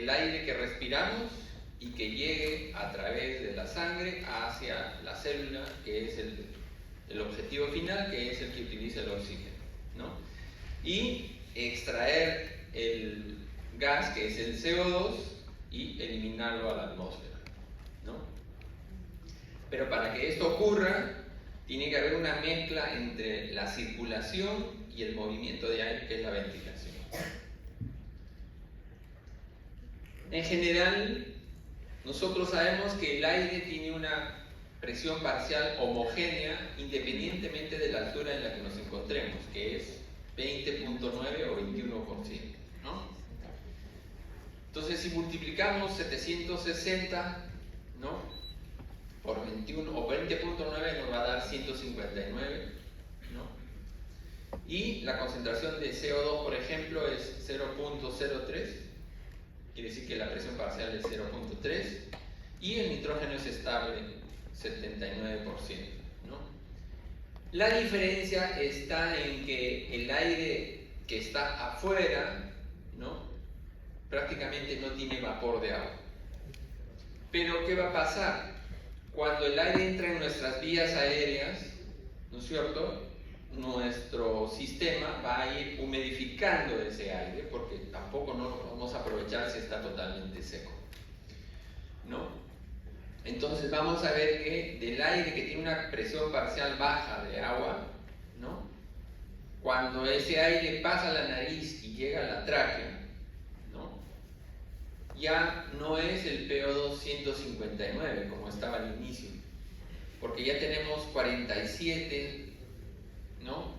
el aire que respiramos y que llegue a través de la sangre hacia la célula, que es el objetivo final, que es el que utiliza el oxígeno, ¿no? Y extraer el gas, que es el CO2, y eliminarlo a la atmósfera, ¿no? Pero para que esto ocurra, tiene que haber una mezcla entre la circulación y el movimiento de aire, que es la ventilación. En general, nosotros sabemos que el aire tiene una presión parcial homogénea independientemente de la altura en la que nos encontremos, que es 20.9 o 21%, ¿no? Entonces, si multiplicamos 760, ¿no?, por 21 o 20.9 nos va a dar 159, ¿no? Y la concentración de CO2, por ejemplo, es 0.03, quiere decir que la presión parcial es 0.3, y el nitrógeno es estable, 79%, ¿no? La diferencia está en que el aire que está afuera, ¿no?, prácticamente no tiene vapor de agua. Pero ¿qué va a pasar? Cuando el aire entra en nuestras vías aéreas, ¿no es cierto?, nuestro sistema va a ir humidificando ese aire, porque tampoco no lo vamos a aprovechar si está totalmente seco, ¿no? Entonces vamos a ver que del aire que tiene una presión parcial baja de agua, ¿no?, cuando ese aire pasa a la nariz y llega a la tráquea, ya no es el PO2 159 como estaba al inicio, porque ya tenemos 47, ¿no?,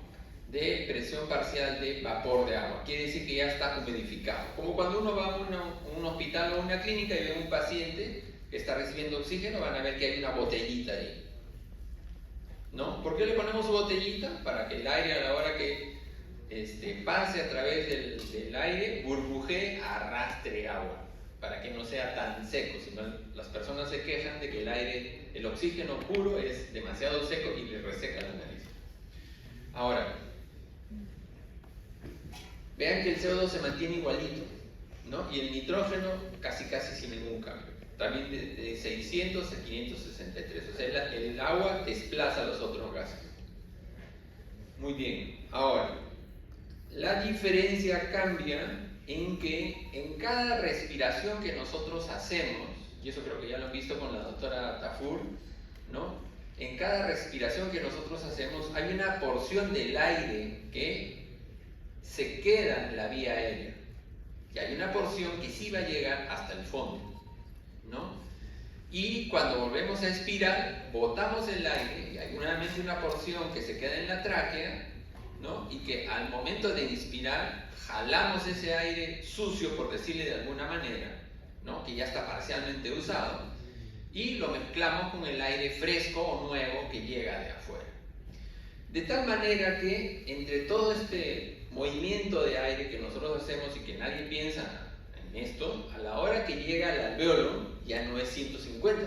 de presión parcial de vapor de agua. Quiere decir que ya está humidificado. Como cuando uno va a un hospital o a una clínica y ve a un paciente que está recibiendo oxígeno, van a ver que hay una botellita ahí, ¿no? ¿Por qué le ponemos su botellita? Para que el aire, a la hora que pase a través del aire, burbujee, arrastre agua, para que no sea tan seco. Sino las personas se quejan de que el aire, el oxígeno puro, es demasiado seco y le reseca la nariz. Ahora, vean que el CO2 se mantiene igualito, ¿no? Y el nitrógeno casi sin ningún cambio. También de 600 a 563. O sea, el agua desplaza los otros gases. Muy bien. Ahora, la diferencia cambia en que en cada respiración que nosotros hacemos, y eso creo que ya lo han visto con la doctora Tafur, ¿no?, en cada respiración que nosotros hacemos hay una porción del aire que se queda en la vía aérea, y hay una porción que sí va a llegar hasta el fondo, ¿no? Y cuando volvemos a expirar, botamos el aire, y hay una porción que se queda en la tráquea, ¿no?, y que al momento de inspirar jalamos ese aire sucio, por decirle de alguna manera, ¿no?, que ya está parcialmente usado, y lo mezclamos con el aire fresco o nuevo que llega de afuera. De tal manera que entre todo este movimiento de aire que nosotros hacemos y que nadie piensa en esto, a la hora que llega al alvéolo ya no es 150,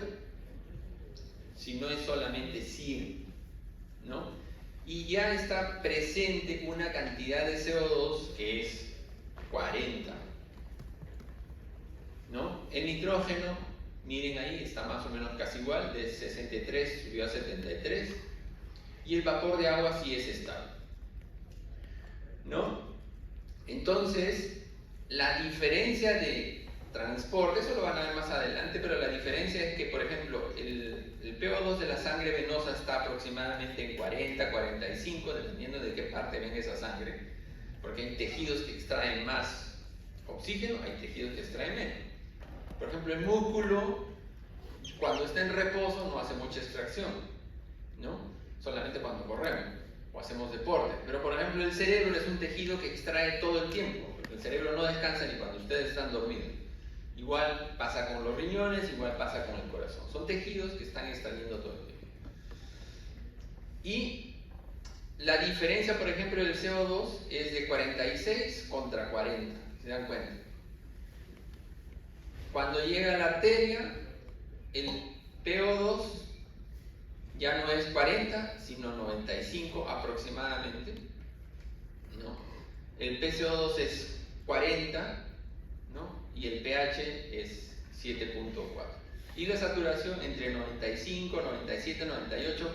sino es solamente 100, ¿no? Y ya está presente una cantidad de CO2 que es 40, ¿no? El nitrógeno, miren ahí, está más o menos casi igual, de 63 subió a 73, y el vapor de agua sí es estable, ¿no? Entonces, la diferencia de transporte, eso lo van a ver más adelante, pero la diferencia es que, por ejemplo, el PO2 de la sangre venosa está aproximadamente en 40, 45, dependiendo de qué parte venga esa sangre, porque hay tejidos que extraen más oxígeno, hay tejidos que extraen menos. Por ejemplo, el músculo, cuando está en reposo, no hace mucha extracción, ¿no?, solamente cuando corremos o hacemos deporte. Pero, por ejemplo, el cerebro es un tejido que extrae todo el tiempo. El cerebro no descansa ni cuando ustedes están dormidos. Igual pasa con los riñones, igual pasa con el corazón. Son tejidos que están extrayendo todo el tiempo. Y la diferencia, por ejemplo, del CO2 es de 46 contra 40. ¿Se dan cuenta? Cuando llega a la arteria, el PO2 ya no es 40, sino 95 aproximadamente, ¿no? El PCO2 es 40, ¿no?, y el pH es 7.4. Y la saturación entre 95, 97, 98.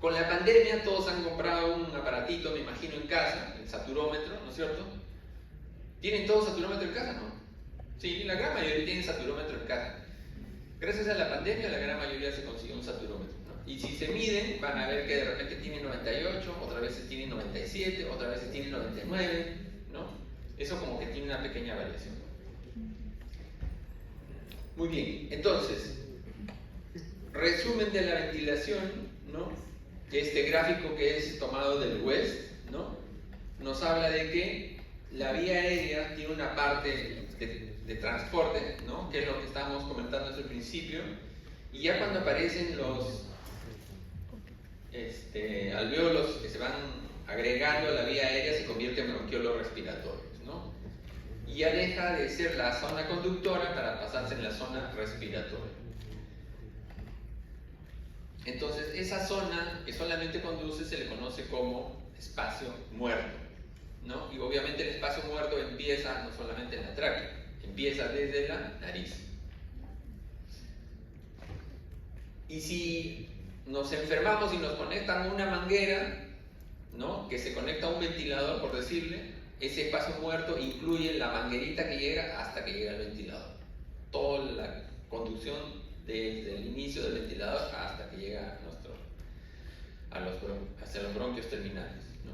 Con la pandemia todos han comprado un aparatito, me imagino, en casa, el saturómetro, ¿no es cierto? ¿Tienen todos saturómetro en casa, no? Sí, la gran mayoría tienen saturómetro en casa. Gracias a la pandemia la gran mayoría se consiguió un saturómetro, ¿no? Y si se miden van a ver que de repente tienen 98, otras veces tienen 97, otras veces tienen 99, ¿no? Eso como que tiene una pequeña variación. Muy bien, entonces, resumen de la ventilación, ¿no? Este gráfico que es tomado del WEST, ¿no? Nos habla de que la vía aérea tiene una parte de transporte, ¿no? Que es lo que estábamos comentando desde el principio, y ya cuando aparecen los alvéolos que se van agregando a la vía aérea se convierten en bronquiolos respiratorios, ¿no? Y ya deja de ser la zona conductora para pasarse en la zona respiratoria. Entonces, esa zona que solamente conduce se le conoce como espacio muerto, ¿no? Y obviamente el espacio muerto empieza no solamente en la tráquea, empieza desde la nariz. Y si nos enfermamos y nos conectan a una manguera, ¿no? Que se conecta a un ventilador, por decirle, ese espacio muerto incluye la manguerita que llega hasta que llega al ventilador. Toda la conducción desde el inicio del ventilador hasta que llega hacia los bronquios terminales, ¿no?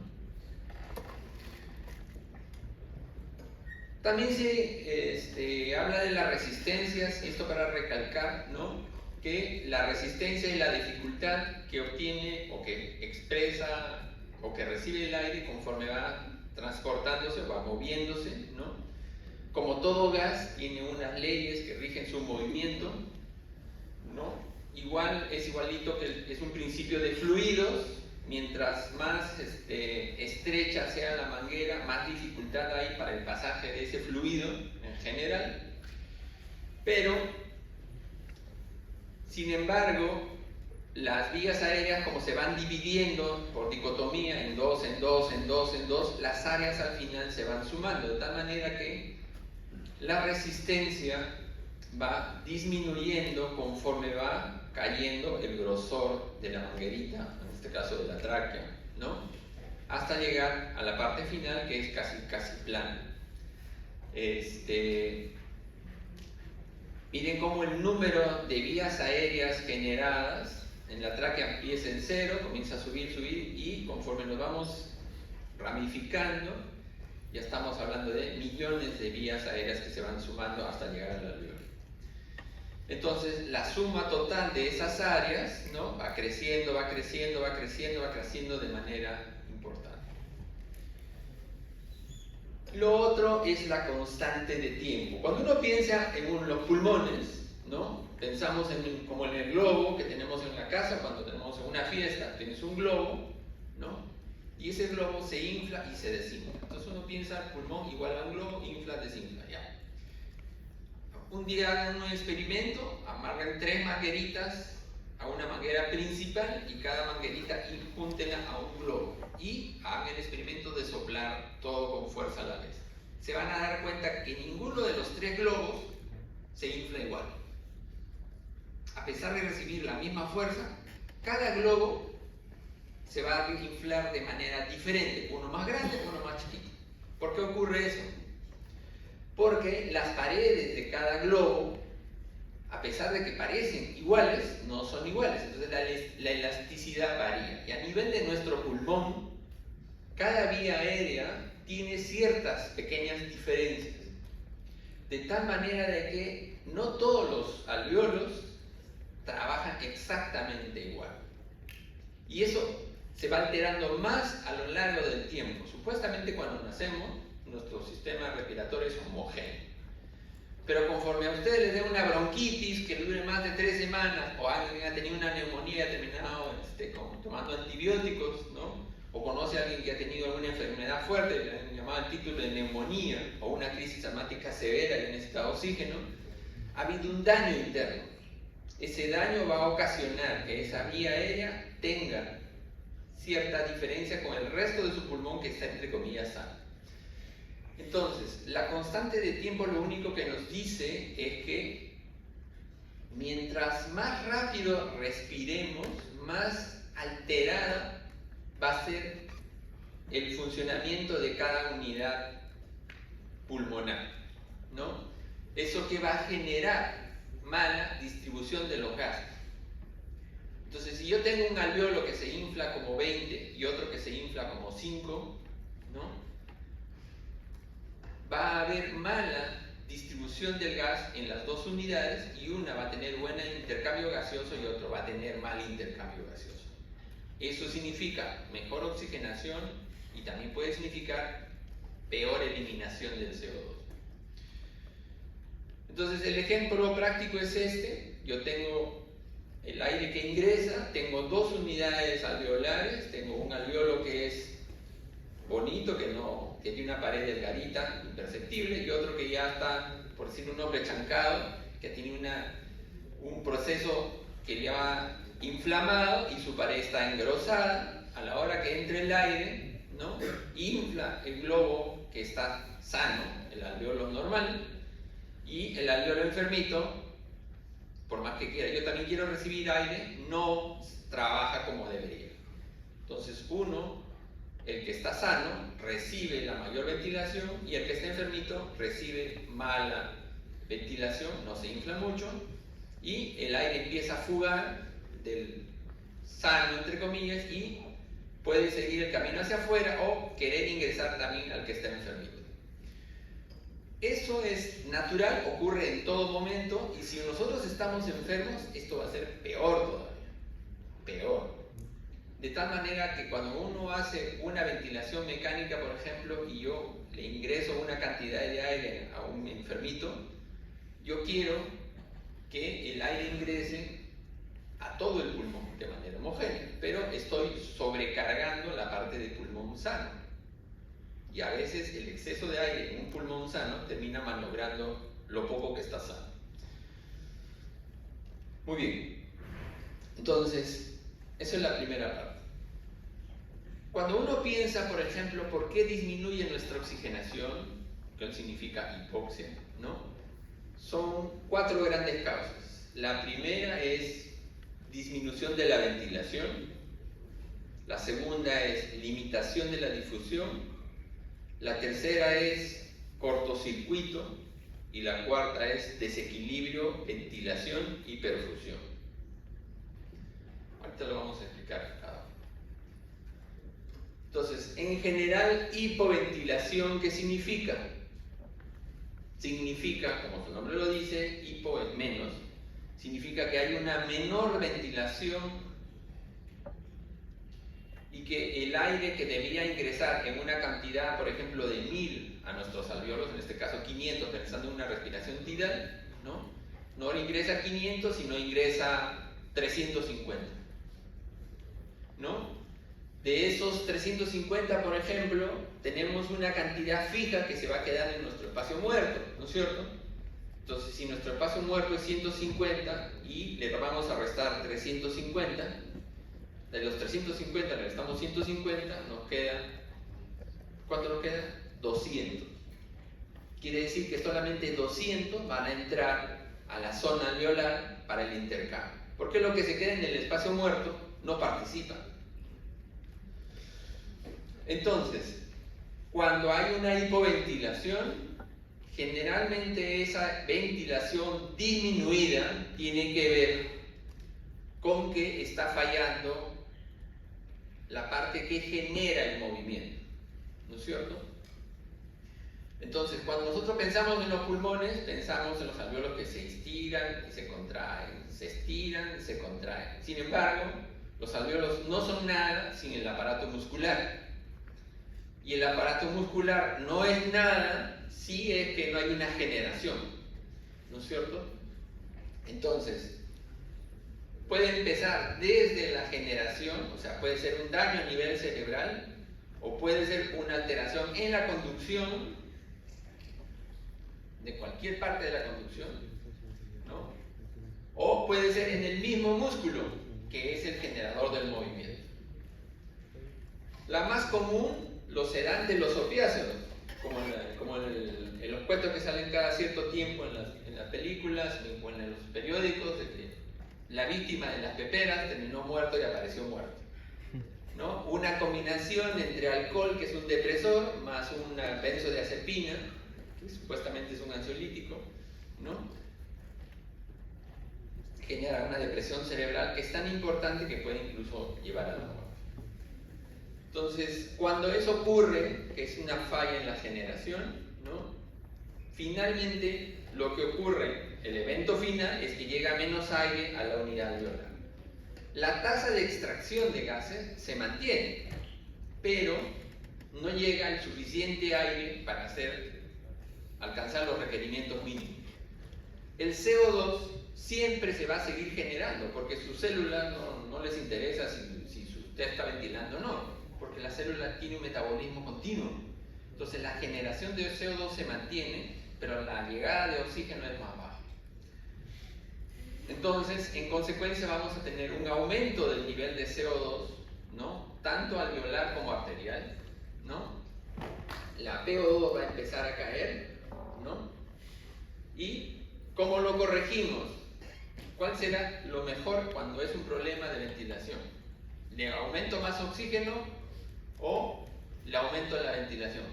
También se habla de las resistencias, y esto para recalcar, ¿no? Que la resistencia es la dificultad que obtiene o que expresa o que recibe el aire conforme va transportándose o va moviéndose, ¿no? Como todo gas tiene unas leyes que rigen su movimiento, ¿no? Igual es igualito que es un principio de fluidos. Mientras más estrecha sea la manguera, más dificultad hay para el pasaje de ese fluido en general. Pero, sin embargo, las vías aéreas, como se van dividiendo por dicotomía en dos, en dos, en dos, en dos, las áreas al final se van sumando, de tal manera que la resistencia va disminuyendo conforme va cayendo el grosor de la manguerita, en este caso de la tráquea, ¿no? Hasta llegar a la parte final, que es casi plana. Miren cómo el número de vías aéreas generadas en la tráquea empieza en 0, comienza a subir, y conforme nos vamos ramificando, ya estamos hablando de millones de vías aéreas que se van sumando hasta llegar al alveolo. Entonces, la suma total de esas áreas, ¿no? va creciendo de manera importante. Lo otro es la constante de tiempo. Cuando uno piensa en los pulmones, ¿no? Pensamos como en el globo que tenemos en la casa cuando tenemos una fiesta, tienes un globo, ¿no? Y ese globo se infla y se desinfla. Entonces uno piensa pulmón igual a un globo, infla, desinfla, ya. Un día hagan un experimento, amarran 3 mangueritas a una manguera principal y cada manguerita júntenla a un globo y hagan el experimento de soplar todo con fuerza a la vez. Se van a dar cuenta que ninguno de los 3 globos se infla igual. A pesar de recibir la misma fuerza, cada globo se va a inflar de manera diferente, uno más grande, uno más chiquito. ¿Por qué ocurre eso? Porque las paredes de cada globo, a pesar de que parecen iguales, no son iguales. Entonces la elasticidad varía. Y a nivel de nuestro pulmón, cada vía aérea tiene ciertas pequeñas diferencias. De tal manera de que no todos los alvéolos trabajan exactamente igual. Y eso se va alterando más a lo largo del tiempo. Supuestamente cuando nacemos, nuestro sistema respiratorio es homogéneo. Pero conforme a ustedes les dé una bronquitis que dure más de 3 semanas, o alguien ha tenido una neumonía, ha terminado tomando antibióticos, ¿no? O conoce a alguien que ha tenido alguna enfermedad fuerte, le han llamado el título de neumonía, o una crisis asmática severa y necesita oxígeno, ha habido un daño interno. Ese daño va a ocasionar que esa vía aérea tenga cierta diferencia con el resto de su pulmón que está entre comillas sano. Entonces, la constante de tiempo lo único que nos dice es que mientras más rápido respiremos, más alterada va a ser el funcionamiento de cada unidad pulmonar, ¿no? Eso que va a generar mala distribución de los gases. Entonces, si yo tengo un alveolo que se infla como 20 y otro que se infla como 5, ¿no? Va a haber mala distribución del gas en las dos unidades y una va a tener buen intercambio gaseoso y otro va a tener mal intercambio gaseoso. Eso significa mejor oxigenación y también puede significar peor eliminación del CO2. Entonces el ejemplo práctico es este. Yo tengo el aire que ingresa, tengo dos unidades alveolares, tengo un alveolo que es bonito, que tiene una pared delgadita, imperceptible, y otro que ya está, por decir un nombre, chancado, que tiene un proceso que ya va inflamado y su pared está engrosada. A la hora que entre el aire, ¿no? Infla el globo que está sano, el alveolo normal, y el alveolo enfermito, por más que quiera, yo también quiero recibir aire, no trabaja como debería. Entonces el que está sano recibe la mayor ventilación y el que está enfermito recibe mala ventilación, no se infla mucho y el aire empieza a fugar del sano, entre comillas, y puede seguir el camino hacia afuera o querer ingresar también al que está enfermito. Eso es natural, ocurre en todo momento y si nosotros estamos enfermos, esto va a ser peor todavía, peor. De tal manera que cuando uno hace una ventilación mecánica, por ejemplo, y yo le ingreso una cantidad de aire a un enfermito, yo quiero que el aire ingrese a todo el pulmón de manera homogénea, pero estoy sobrecargando la parte del pulmón sano. Y a veces el exceso de aire en un pulmón sano termina malogrando lo poco que está sano. Muy bien. Entonces, eso es la primera parte. Cuando uno piensa, por ejemplo, ¿por qué disminuye nuestra oxigenación? Que significa hipoxia, ¿no? Son 4 grandes causas. La primera es disminución de la ventilación. La segunda es limitación de la difusión. La tercera es cortocircuito. Y la cuarta es desequilibrio, ventilación y perfusión. Ahorita lo vamos a explicar cada uno. Entonces, en general, hipoventilación, ¿qué significa? Significa, como su nombre lo dice, hipo es menos. Significa que hay una menor ventilación y que el aire que debía ingresar en una cantidad, por ejemplo, de 1000 a nuestros alveolos, en este caso 500, pensando en una respiración tidal, no ingresa 500, sino ingresa 350, ¿no? De esos 350, por ejemplo, tenemos una cantidad fija que se va a quedar en nuestro espacio muerto, ¿no es cierto? Entonces, si nuestro espacio muerto es 150 y le vamos a restar 350, de los 350 le restamos 150, nos queda, ¿cuánto nos queda? 200. Quiere decir que solamente 200 van a entrar a la zona alveolar para el intercambio. Porque lo que se queda en el espacio muerto no participa. Entonces, cuando hay una hipoventilación, generalmente esa ventilación disminuida tiene que ver con que está fallando la parte que genera el movimiento, ¿no es cierto? Entonces, cuando nosotros pensamos en los pulmones, pensamos en los alveolos que se estiran y se contraen, se estiran y se contraen. Sin embargo, los alveolos no son nada sin el aparato muscular. Y el aparato muscular no es nada si es que no hay una generación, ¿no es cierto? Entonces, puede empezar desde la generación, o sea, puede ser un daño a nivel cerebral, o puede ser una alteración en la conducción, de cualquier parte de la conducción, ¿no? O puede ser en el mismo músculo, que es el generador del movimiento. La más común, los sedantes, los opiáceos, los cuentos que salen cada cierto tiempo en las películas o en los periódicos, de que la víctima de las peperas terminó muerto y apareció muerto, ¿no? Una combinación entre alcohol, que es un depresor, más una benzodiazepina, que supuestamente es un ansiolítico, ¿no? Genera una depresión cerebral que es tan importante que puede incluso llevar a la muerte. Entonces, cuando eso ocurre, que es una falla en la generación, ¿no? Finalmente lo que ocurre, el evento final, es que llega menos aire a la unidad alveolar. La tasa de extracción de gases se mantiene, pero no llega el suficiente aire para alcanzar los requerimientos mínimos. El CO2 siempre se va a seguir generando, porque sus células no les interesa si usted está ventilando o no, porque la célula tiene un metabolismo continuo. Entonces la generación de CO2 se mantiene, pero la llegada de oxígeno es más baja. Entonces, en consecuencia, vamos a tener un aumento del nivel de CO2, ¿no? Tanto alveolar como arterial, ¿no? La PO2 va a empezar a caer, ¿no? ¿Y cómo lo corregimos? ¿Cuál será lo mejor cuando es un problema de ventilación? ¿Le aumento más oxígeno o le aumento la ventilación?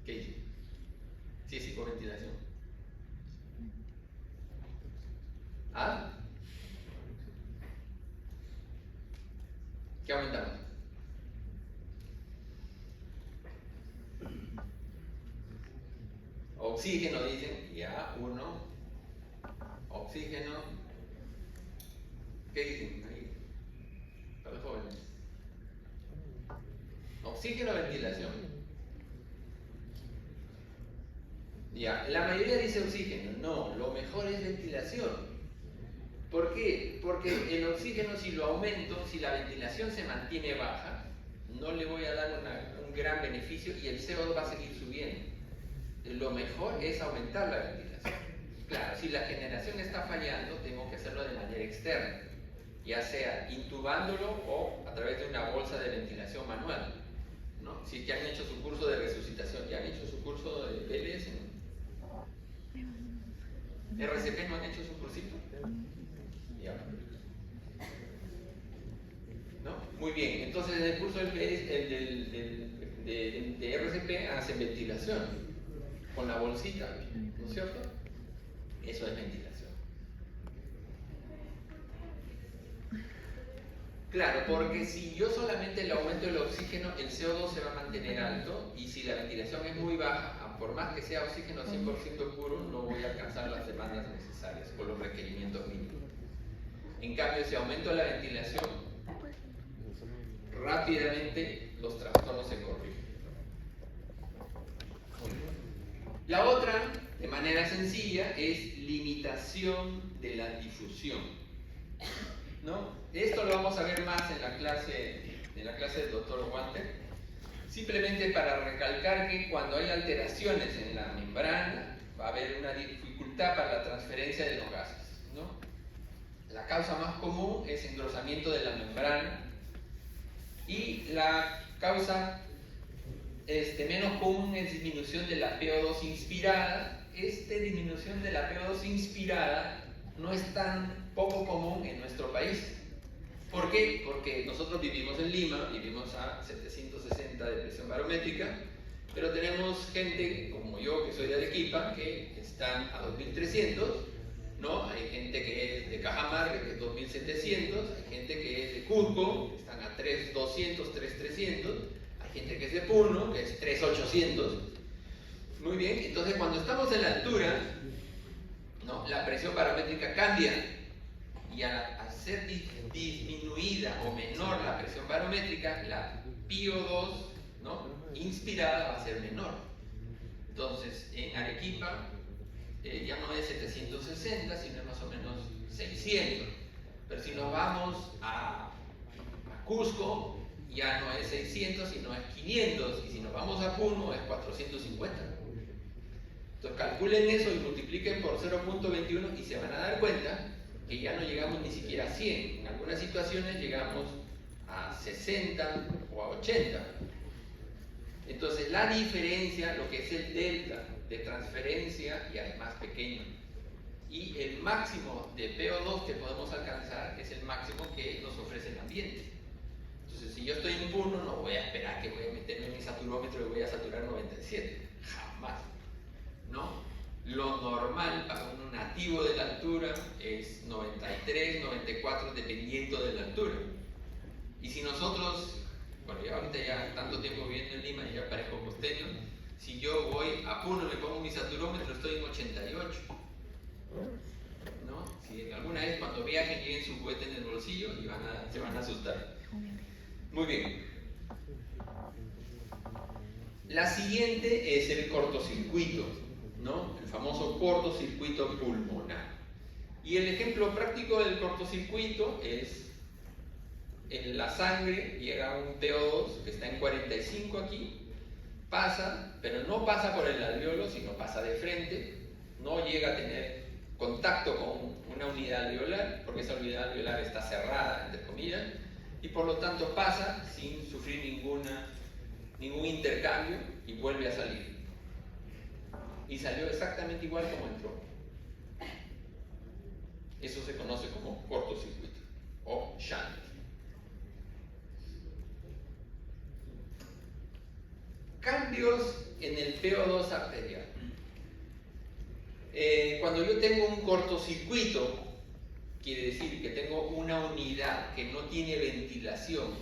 ¿Qué dice? Sí, es hipoventilación. ¿Ah? ¿Qué aumentamos? Oxígeno, dicen, ya, 1. Oxígeno. ¿Qué dicen ahí? Para los jóvenes. Oxígeno o ventilación. Ya, la mayoría dice oxígeno. No, lo mejor es ventilación. ¿Por qué? Porque el oxígeno, si lo aumento, si la ventilación se mantiene baja, no le voy a dar un gran beneficio y el CO2 va a seguir subiendo. Lo mejor es aumentar la ventilación. Claro, si la generación está fallando, tengo que hacerlo de manera externa, ya sea intubándolo o a través de una bolsa de ventilación manual, ¿no? Si es que han hecho su curso de resucitación, ¿ya han hecho su curso de PLS? ¿RCP no han hecho su cursito? Ya. ¿No? Muy bien, entonces en el curso de RCP hacen ventilación con la bolsita, ¿no es cierto? Eso es ventilación. Claro, porque si yo solamente le aumento el oxígeno, el CO2 se va a mantener alto, y si la ventilación es muy baja, por más que sea oxígeno 100% puro, no voy a alcanzar las demandas necesarias o los requerimientos mínimos. En cambio, si aumento la ventilación, rápidamente los trastornos se corrigen. La otra, de manera sencilla, es limitación de la difusión, ¿no? Esto lo vamos a ver más en la clase del Dr. Walter, simplemente para recalcar que cuando hay alteraciones en la membrana va a haber una dificultad para la transferencia de los gases, ¿no? La causa más común es engrosamiento de la membrana, y la causa menos común es disminución de la PO2 inspirada. Disminución de la PO2 inspirada no es tan poco común en nuestro país. ¿Por qué? Porque nosotros vivimos en Lima, vivimos a 760 de presión barométrica, pero tenemos gente como yo, que soy de Arequipa, que están a 2300, ¿no? Hay gente que es de Cajamarca, que es 2700, hay gente que es de Cusco, que están a 3200, 3300, hay gente que es de Puno, que es 3800. Muy bien, entonces cuando estamos en la altura, ¿no? La presión barométrica cambia, y al ser disminuida o menor la presión barométrica, la PO2, ¿no? Inspirada va a ser menor. Entonces, en Arequipa ya no es 760, sino es más o menos 600. Pero si nos vamos a Cusco, ya no es 600, sino es 500. Y si nos vamos a Puno, es 450. Entonces calculen eso y multipliquen por 0.21 y se van a dar cuenta que ya no llegamos ni siquiera a 100. En algunas situaciones llegamos a 60 o o a 80. Entonces la diferencia, lo que es el delta de transferencia, ya es más pequeño. Y el máximo de PO2 que podemos alcanzar es el máximo que nos ofrece el ambiente. Entonces, si yo estoy en 1, no voy a esperar que voy a meterme en mi saturómetro y voy a saturar 97. Jamás. ¿No? Lo normal para un nativo de la altura es 93, 94, dependiendo de la altura. Y si nosotros, bueno, yo ahorita ya tanto tiempo viviendo en Lima y ya parezco costeño, si yo voy a Puno, le pongo mi saturómetro, estoy en 88. ¿No? Si alguna vez cuando viajen lleven su juguete en el bolsillo y se van a asustar. Muy bien. La siguiente es el cortocircuito, ¿no? El famoso cortocircuito pulmonar. Y el ejemplo práctico del cortocircuito es en la sangre llega un PO2 que está en 45 aquí, pasa, pero no pasa por el alveolo, sino pasa de frente, no llega a tener contacto con una unidad alveolar, porque esa unidad alveolar está cerrada, entre comillas, y por lo tanto pasa sin sufrir ningún intercambio y vuelve a salir. Y salió exactamente igual como entró. Eso se conoce como cortocircuito o shunt. Cambios en el PO2 arterial. Cuando yo tengo un cortocircuito, quiere decir que tengo una unidad que no tiene ventilación.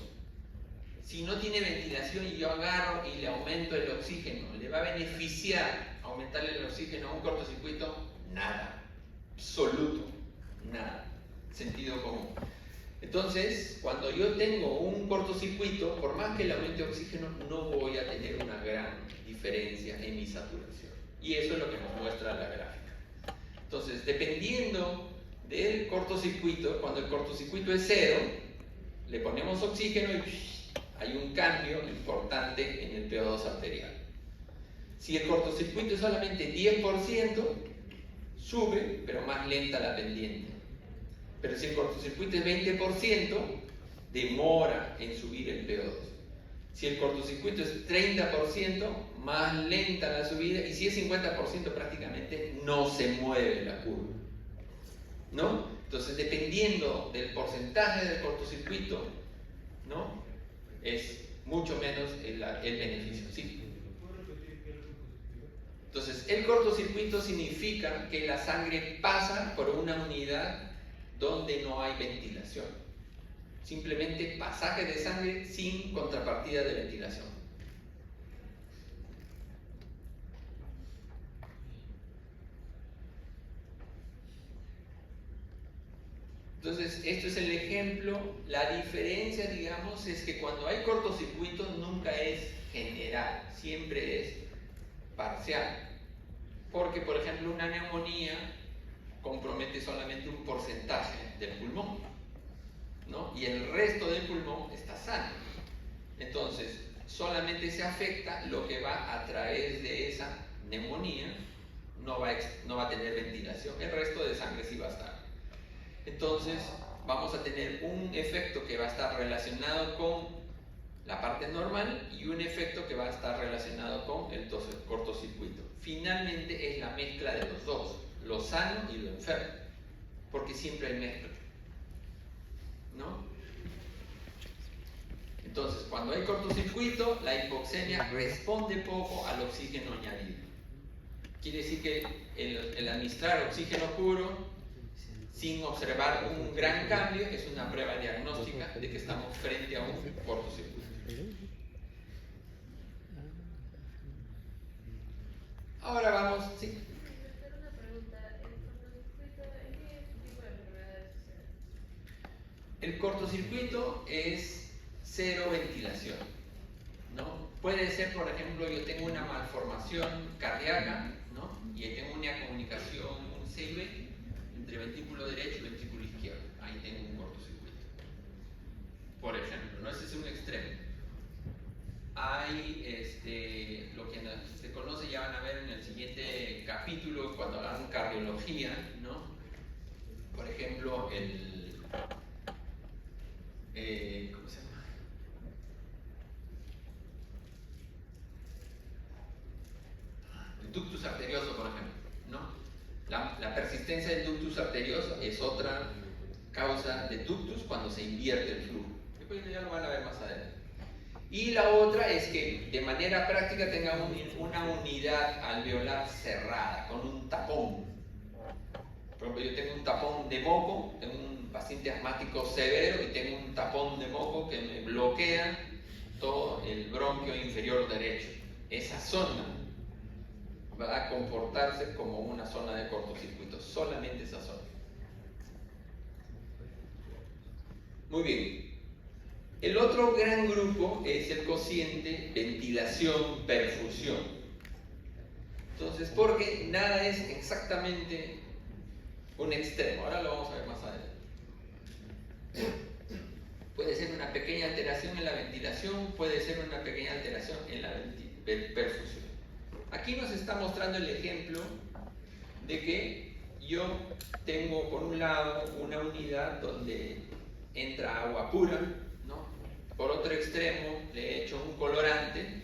Si no tiene ventilación y yo agarro y le aumento el oxígeno, ¿le va a beneficiar aumentarle el oxígeno a un cortocircuito? Nada, absoluto, nada, sentido común. Entonces, cuando yo tengo un cortocircuito, por más que le aumente oxígeno, no voy a tener una gran diferencia en mi saturación. Y eso es lo que nos muestra la gráfica. Entonces, dependiendo del cortocircuito, cuando el cortocircuito es 0, le ponemos oxígeno y hay un cambio importante en el PO2 arterial. Si el cortocircuito es solamente 10%, sube, pero más lenta la pendiente. Pero si el cortocircuito es 20%, demora en subir el PO2. Si el cortocircuito es 30%, más lenta la subida, y si es 50%, prácticamente no se mueve la curva, ¿no? Entonces, dependiendo del porcentaje del cortocircuito, ¿no?, es mucho menos el beneficio, ¿sí? Entonces, el cortocircuito significa que la sangre pasa por una unidad donde no hay ventilación. Simplemente pasaje de sangre sin contrapartida de ventilación. Entonces, esto es el ejemplo. La diferencia, digamos, es que cuando hay cortocircuito nunca es general, siempre es parcial. Porque, por ejemplo, una neumonía compromete solamente un porcentaje del pulmón, ¿no? Y el resto del pulmón está sano. Entonces, solamente se afecta lo que va a través de esa neumonía, no va a tener ventilación, el resto de sangre sí va a estar. Entonces, vamos a tener un efecto que va a estar relacionado con la parte normal y un efecto que va a estar relacionado con el cortocircuito. Finalmente es la mezcla de los dos, lo sano y lo enfermo, porque siempre hay mezcla, ¿no? Entonces, cuando hay cortocircuito, la hipoxemia responde poco al oxígeno añadido. Quiere decir que el administrar oxígeno puro sin observar un gran cambio es una prueba diagnóstica de que estamos frente a un cortocircuito. Ahora vamos, sí. Una pregunta, ¿el cortocircuito en qué tipo de enfermedades sucede? El cortocircuito es cero ventilación, ¿no? Puede ser, por ejemplo, yo tengo una malformación cardíaca, ¿no? Y tengo una comunicación, un CIB, entre ventrículo derecho y ventrículo izquierdo. Ahí tengo un cortocircuito. Por ejemplo, ¿no? Ese es un extremo. Hay lo que se conoce, ya van a ver en el siguiente capítulo cuando hagan cardiología, ¿no? Por ejemplo, ¿cómo se llama? extensa del ductus arterioso es otra causa de ductus cuando se invierte el flujo. Después ya lo van a ver más adelante. Y la otra es que de manera práctica tenga una unidad alveolar cerrada, con un tapón. Por ejemplo, yo tengo un tapón de moco, tengo un paciente asmático severo y tengo un tapón de moco que me bloquea todo el bronquio inferior derecho. Esa zona va a comportarse como una zona de cortocircuito, solamente esa zona. Muy bien. El otro gran grupo es el cociente ventilación-perfusión. Entonces, porque nada es exactamente un extremo. Ahora lo vamos a ver más adelante. Puede ser una pequeña alteración en la ventilación, puede ser una pequeña alteración en la perfusión. Aquí nos está mostrando el ejemplo de que yo tengo por un lado una unidad donde entra agua pura, ¿no? Por otro extremo le he hecho un colorante,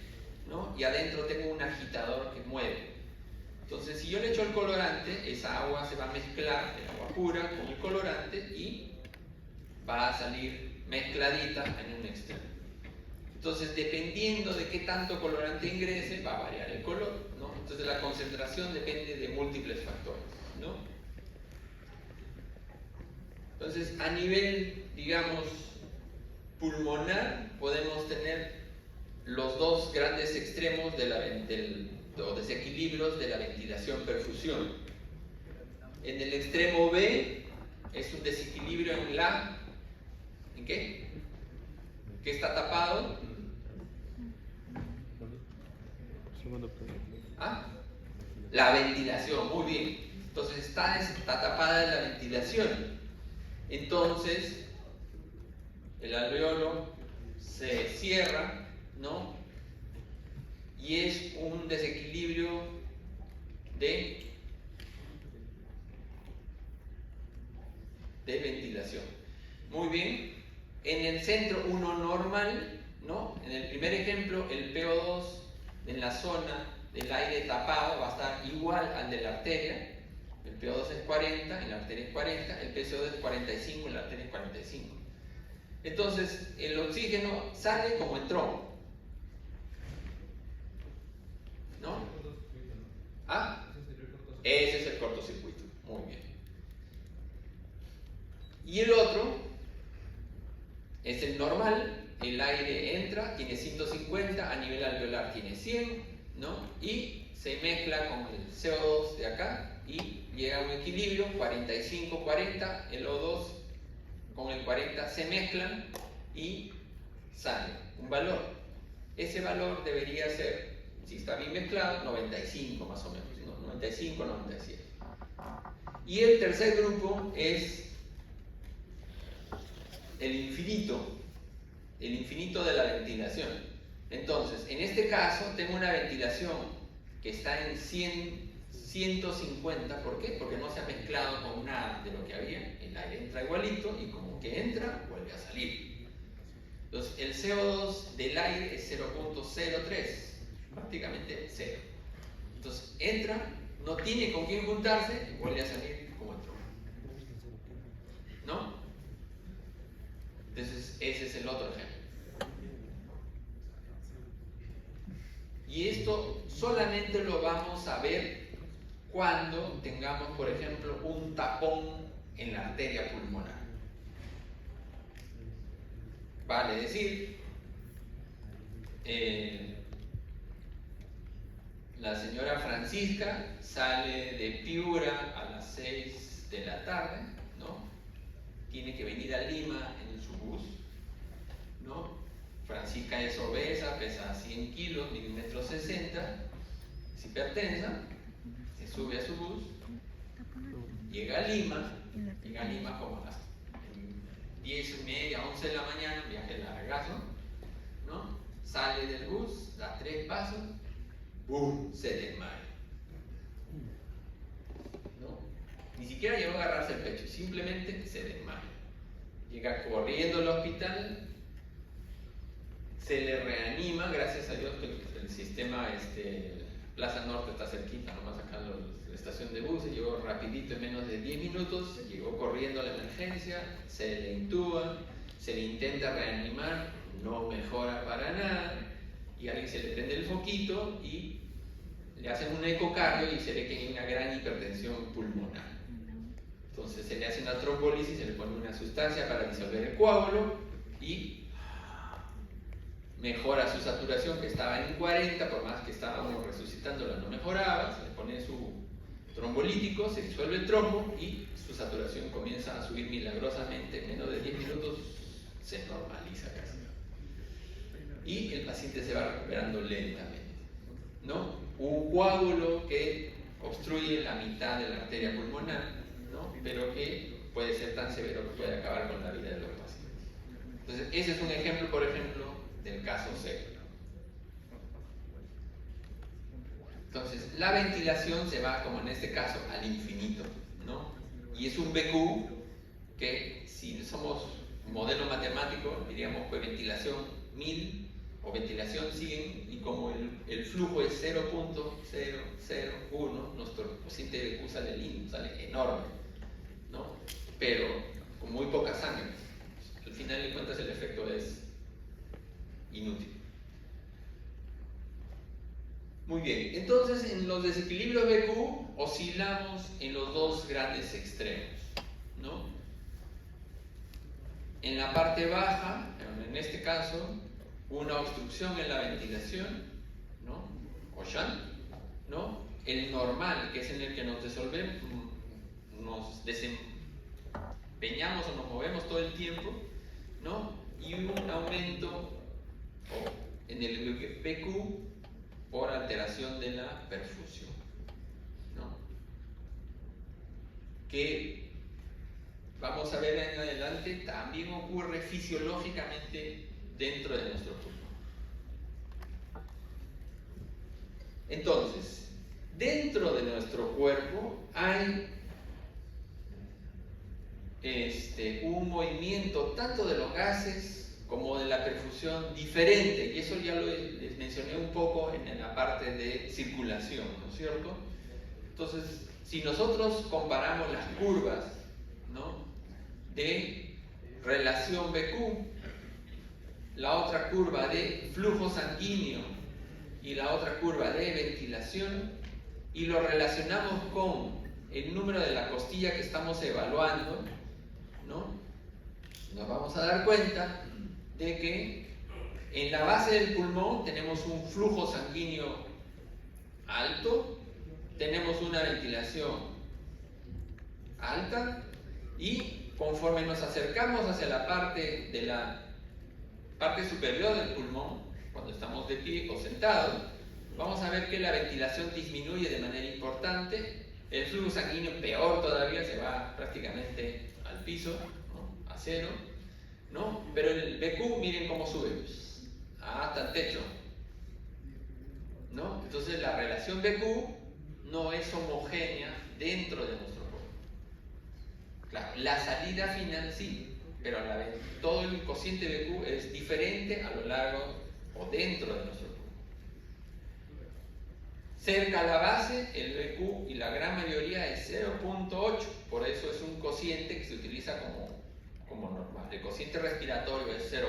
¿no? Y adentro tengo un agitador que mueve. Entonces, si yo le echo el colorante, esa agua se va a mezclar, el agua pura, con el colorante y va a salir mezcladita en un extremo. Entonces, dependiendo de qué tanto colorante ingrese, va a variar el color, ¿no? Entonces, la concentración depende de múltiples factores, ¿no? Entonces, a nivel, digamos, pulmonar, podemos tener los dos grandes extremos o desequilibrios de la ventilación-perfusión. En el extremo B es un desequilibrio ¿en qué? ¿Qué está tapado? ¿Ah? La ventilación, muy bien. Entonces está tapada la ventilación. Entonces el alveolo se cierra, ¿no? Y es un desequilibrio de ventilación. Muy bien. En el centro, uno normal, ¿no? En el primer ejemplo, el PO2 en la zona del aire tapado va a estar igual al de la arteria. El PO2 es 40, en la arteria es 40, el PCO2 es 45, en la arteria es 45. Entonces, el oxígeno sale como entró, ¿no? ¿Ah? Ese es el cortocircuito. Muy bien. Y el otro es el normal. El aire entra, tiene 150, a nivel alveolar tiene 100, ¿no? Y se mezcla con el CO2 de acá y llega a un equilibrio, 45-40, el O2 con el 40 se mezclan y sale un valor. Ese valor debería ser, si está bien mezclado, 95 más o menos, ¿no? 95, 97. Y el tercer grupo es el infinito de la ventilación. Entonces, en este caso tengo una ventilación que está en 150, ¿por qué? Porque no se ha mezclado con nada de lo que había. El aire entra igualito y como que entra, vuelve a salir. Entonces, el CO2 del aire es 0.03, prácticamente cero. Entonces, entra, no tiene con quién juntarse y vuelve a salir como entró, ¿no? Entonces, ese es el otro ejemplo. Y esto solamente lo vamos a ver cuando tengamos, por ejemplo, un tapón en la arteria pulmonar. Vale decir, la señora Francisca sale de Piura a las 6 de la tarde, ¿no? Tiene que venir a Lima en su bus, ¿no? Francisca es obesa, pesa 100 kilos, mide 1,60 m, es hipertensa, se sube a su bus, llega a Lima como a las 10:30, 11 de la mañana, viaje largazo, ¿no? Sale del bus, da 3 pasos, ¡boom!, se desmaya, ¿no? Ni siquiera llegó a agarrarse el pecho, simplemente se desmaya. Llega corriendo al hospital, se le reanima, gracias a Dios que el sistema Plaza Norte está cerquita, nomás acá la estación de buses, llegó rápido rapidito, en menos de 10 minutos, llegó corriendo a la emergencia, se le intuba, se le intenta reanimar, no mejora para nada, y a alguien se le prende el foquito y le hacen un ecocardio y se ve que hay una gran hipertensión pulmonar. Entonces se le hace una trombólisis, se le pone una sustancia para disolver el coágulo y mejora su saturación, que estaba en 40, por más que estábamos resucitándola no mejoraba, se le pone su trombolítico, se disuelve el trombo y su saturación comienza a subir milagrosamente, en menos de 10 minutos se normaliza casi. Y el paciente se va recuperando lentamente, ¿no? Un coágulo que obstruye la mitad de la arteria pulmonar, ¿no? Pero que puede ser tan severo que puede acabar con la vida de los pacientes. Entonces, ese es un ejemplo, por ejemplo, del caso serio. Entonces, la ventilación se va, como en este caso, al infinito, ¿no? Y es un BQ que, si somos modelo matemático, diríamos que ventilación 1000 o ventilación 100, y como el flujo es 0.001, nuestro cociente BQ sale enorme, ¿no? Pero con muy poca sangre. Al final de cuentas el efecto es inútil. Muy bien, entonces en los desequilibrios BQ oscilamos en los dos grandes extremos, ¿no? En la parte baja, en este caso, una obstrucción en la ventilación, ¿no? O shunt, ¿no? El normal, que es en el que nos desempeñamos o nos movemos todo el tiempo, ¿no? Y un aumento en el BQ por alteración de la perfusión, ¿no? Que vamos a ver en adelante también ocurre fisiológicamente dentro de nuestro pulmón. Entonces, dentro de nuestro cuerpo hay un movimiento tanto de los gases como de la perfusión diferente, y eso ya les mencioné un poco en la parte de circulación, ¿no es cierto? Entonces, si nosotros comparamos las curvas, ¿no?, de relación BQ, la otra curva de flujo sanguíneo y la otra curva de ventilación, y lo relacionamos con el número de la costilla que estamos evaluando, ¿no?, nos vamos a dar cuenta de que en la base del pulmón tenemos un flujo sanguíneo alto, tenemos una ventilación alta, y conforme nos acercamos hacia la parte superior del pulmón, cuando estamos de pie o sentados, vamos a ver que la ventilación disminuye de manera importante, el flujo sanguíneo peor todavía, se va prácticamente al piso, ¿no?, a cero, ¿no? Pero el BQ, miren cómo sube hasta el techo, ¿no? Entonces la relación BQ no es homogénea dentro de nuestro cuerpo. Claro, la salida final sí, pero todo el cociente BQ es diferente a lo largo o dentro de nuestro cuerpo. Cerca a la base, el BQ y la gran mayoría es 0.8, por eso es un cociente que se utiliza como normal. El cociente respiratorio es 0.8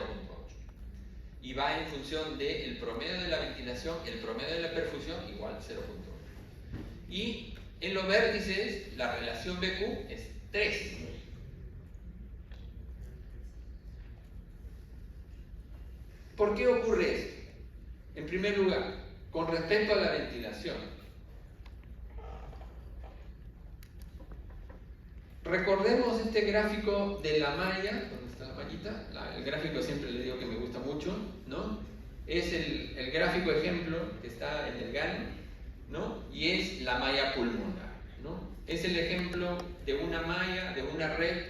y va en función del promedio de la ventilación, el promedio de la perfusión igual 0.8. Y en los vértices la relación BQ es 3. ¿Por qué ocurre esto? En primer lugar, con respecto a la ventilación, recordemos este gráfico de la malla. ¿Dónde está la mallita? El gráfico siempre le digo que me gusta mucho, ¿no? Es el gráfico ejemplo que está en el GAN, ¿no? Y es la malla pulmonar, ¿no? Es el ejemplo de una malla, de una red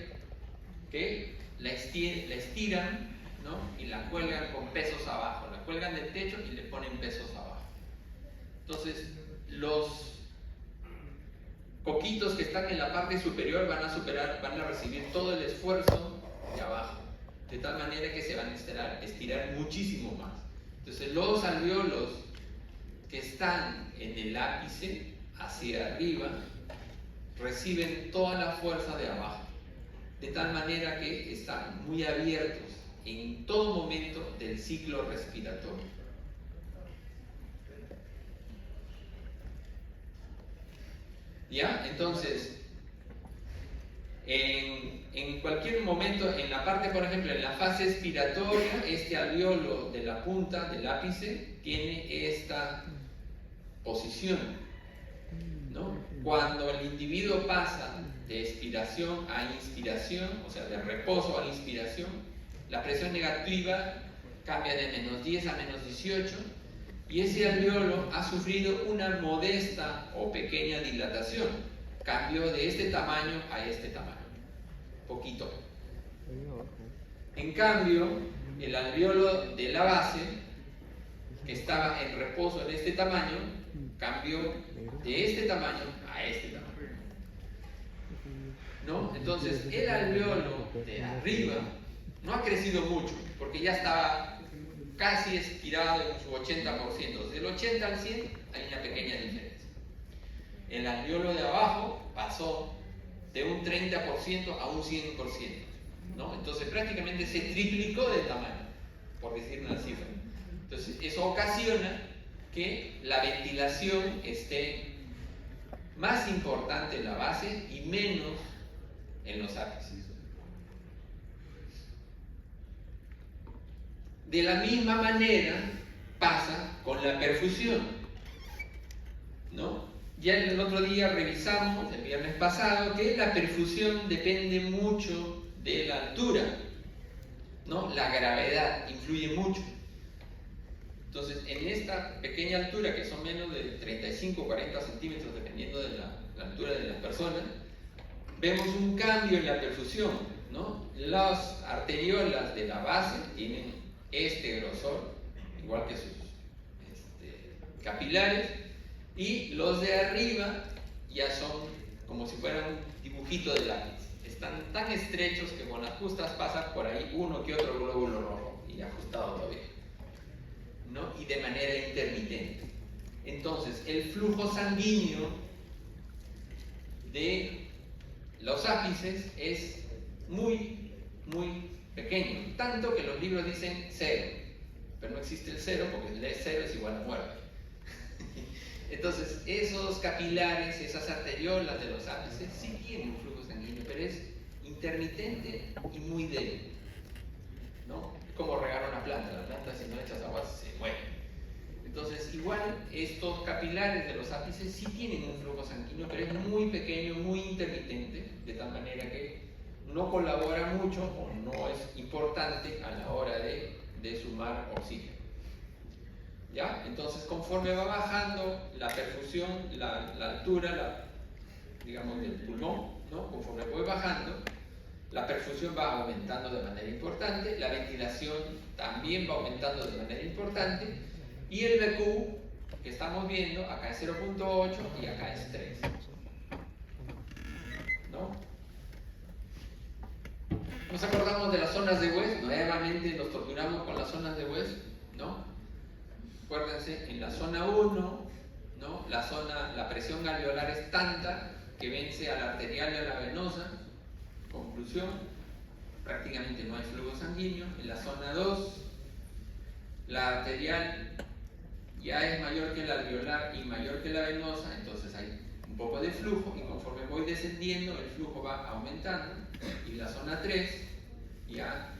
que la estiran, ¿no?, y la cuelgan con pesos abajo, la cuelgan del techo y le ponen pesos abajo. Entonces, los coquitos que están en la parte superior van a recibir todo el esfuerzo de abajo, de tal manera que se van a estirar muchísimo más. Entonces, los alvéolos que están en el ápice hacia arriba reciben toda la fuerza de abajo, de tal manera que están muy abiertos en todo momento del ciclo respiratorio. ¿Ya? Entonces, en cualquier momento, en la parte, por ejemplo, en la fase expiratoria, este alveolo de la punta del ápice tiene esta posición, ¿no? Cuando el individuo pasa de expiración a inspiración, o sea, de reposo a inspiración, la presión negativa cambia de -10 a -18 y ese alveolo ha sufrido una modesta o pequeña dilatación, cambio de este tamaño a este tamaño, poquito. En cambio, el alveolo de la base, que estaba en reposo en este tamaño, cambió de este tamaño a este tamaño, ¿no? Entonces, el alveolo de arriba no ha crecido mucho, porque ya estaba casi expirado en su 80%. Del 80 al 100 hay una pequeña diferencia. El alveolo de abajo pasó de un 30% a un 100%, ¿no? Entonces prácticamente se triplicó de tamaño, por decir una cifra. Entonces eso ocasiona que la ventilación esté más importante en la base y menos en los ápices. De la misma manera pasa con la perfusión, ¿no? Ya el otro día revisamos, el viernes pasado, que la perfusión depende mucho de la altura, ¿no? La gravedad influye mucho. Entonces, en esta pequeña altura, que son menos de 35 o 40 centímetros, dependiendo de la altura de las personas, vemos un cambio en la perfusión, ¿no? Las arteriolas de la base tienen este grosor, igual que sus capilares, y los de arriba ya son como si fueran un dibujito de lápiz. Están tan estrechos que con las justas pasa por ahí uno que otro glóbulo rojo y ajustado todavía, ¿no? Y de manera intermitente. Entonces, el flujo sanguíneo de los ápices es muy, muy pequeño, tanto que los libros dicen 0, pero no existe el 0 porque el 0 es igual a muerte. Entonces, esos capilares, esas arteriolas de los ápices sí tienen un flujo sanguíneo, pero es intermitente y muy débil, ¿no? Es como regar una planta, la planta si no echas agua se muere. Entonces, igual estos capilares de los ápices sí tienen un flujo sanguíneo, pero es muy pequeño, muy intermitente, de tal manera que no colabora mucho o no es importante a la hora de sumar oxígeno. ¿Ya? Entonces, conforme va bajando la perfusión, la altura, digamos, del pulmón, ¿no? Conforme voy bajando, la perfusión va aumentando de manera importante, la ventilación también va aumentando de manera importante, y el BQ que estamos viendo, acá es 0.8 y acá es 3. ¿No? Nos acordamos de las zonas de West, nuevamente nos torturamos con las zonas de West, ¿no? Acuérdense, en la zona 1, ¿no? La presión alveolar es tanta que vence a la arterial y a la venosa. Conclusión, prácticamente no hay flujo sanguíneo. En la zona 2, la arterial ya es mayor que la alveolar y mayor que la venosa, entonces hay un poco de flujo y conforme voy descendiendo el flujo va aumentando. Y en la zona 3 ya